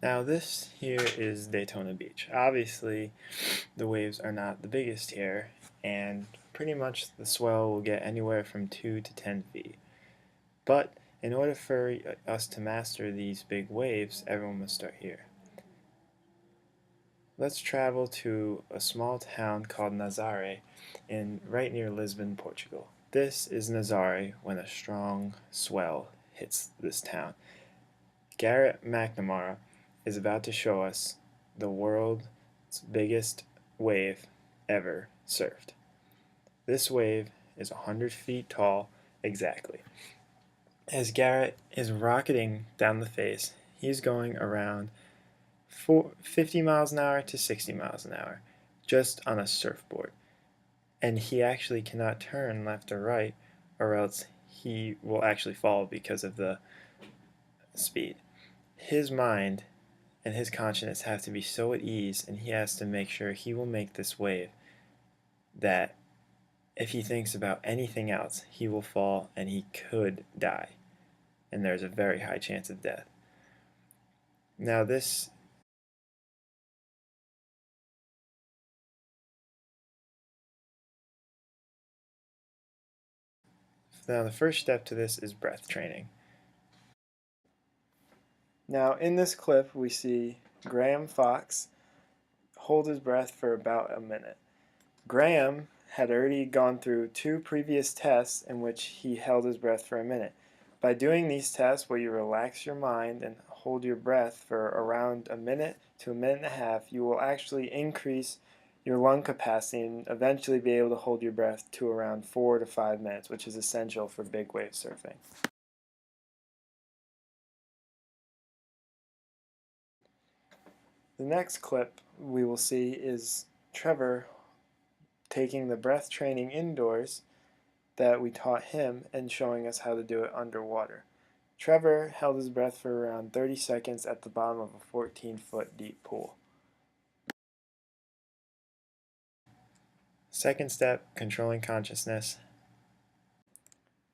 Now this here is Daytona Beach. Obviously the waves are not the biggest here, and pretty much the swell will get anywhere from 2 to 10 feet. But in order for us to master these big waves, everyone must start here. Let's travel to a small town called Nazaré right near Lisbon, Portugal. This is Nazaré when a strong swell hits this town. Garrett McNamara is about to show us the world's biggest wave ever surfed. This wave is 100 feet tall exactly. As Garrett is rocketing down the face, he's going around 50 miles an hour to 60 miles an hour just on a surfboard. And he actually cannot turn left or right, or else he will actually fall because of the speed. His mind and his consciousness have to be so at ease, and he has to make sure he will make this wave, that if he thinks about anything else, he will fall and he could die. And there's a very high chance of death. Now the first step to this is breath training. Now in this clip we see Graham Fox hold his breath for about a minute. Graham had already gone through 2 previous tests in which he held his breath for a minute. By doing these tests where you relax your mind and hold your breath for around a minute to a minute and a half, you will actually increase your lung capacity and eventually be able to hold your breath to around 4 to 5 minutes, which is essential for big wave surfing. The next clip we will see is Trevor taking the breath training indoors that we taught him and showing us how to do it underwater. Trevor held his breath for around 30 seconds at the bottom of a 14-foot deep pool. Second step, controlling consciousness.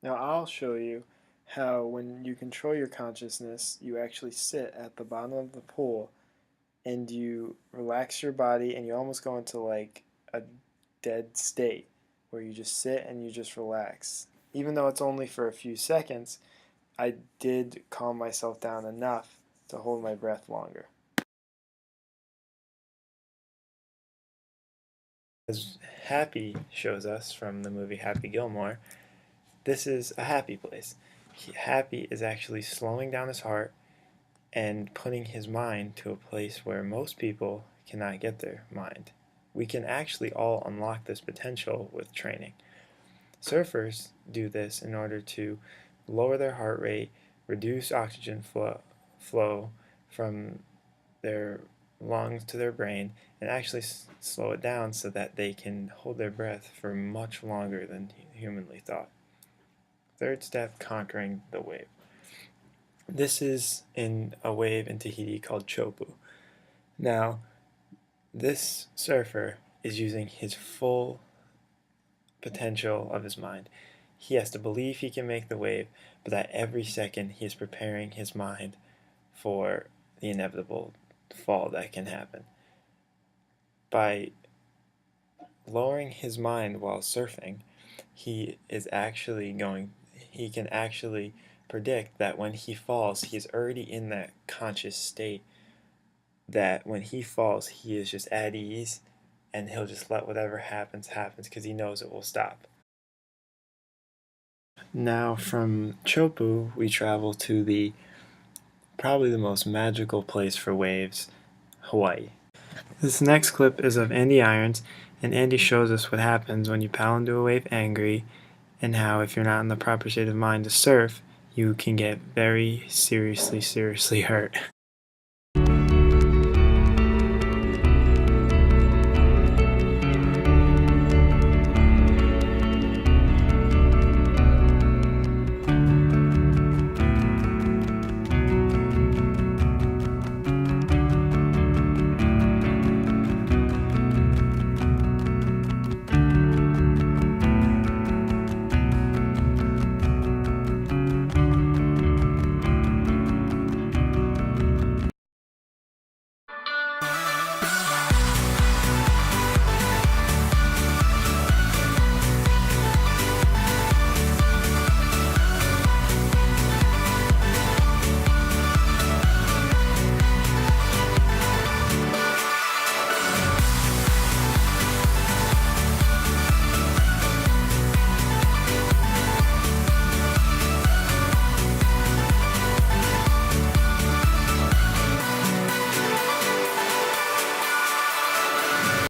Now I'll show you how when you control your consciousness, you actually sit at the bottom of the pool and you relax your body and you almost go into like a dead state where you just sit and you just relax. Even though it's only for a few seconds, I did calm myself down enough to hold my breath longer. As Happy shows us from the movie Happy Gilmore, this is a happy place. Happy is actually slowing down his heart and putting his mind to a place where most people cannot get their mind. We can actually all unlock this potential with training. Surfers do this in order to lower their heart rate, reduce oxygen flow from their lungs to their brain, and actually slow it down so that they can hold their breath for much longer than humanly thought. Third step, conquering the wave. This is in a wave in Tahiti called Chopu. Now, this surfer is using his full potential of his mind. He has to believe he can make the wave, but at every second he is preparing his mind for the inevitable fall that can happen. By lowering his mind while surfing, he can actually predict that when he falls, he is already in that conscious state that when he falls, he is just at ease and he'll just let whatever happens because he knows it will stop. Now from Chopu, we travel to probably the most magical place for waves, Hawaii. This next clip is of Andy Irons, and Andy shows us what happens when you paddle into a wave angry, and how if you're not in the proper state of mind to surf, you can get very seriously hurt.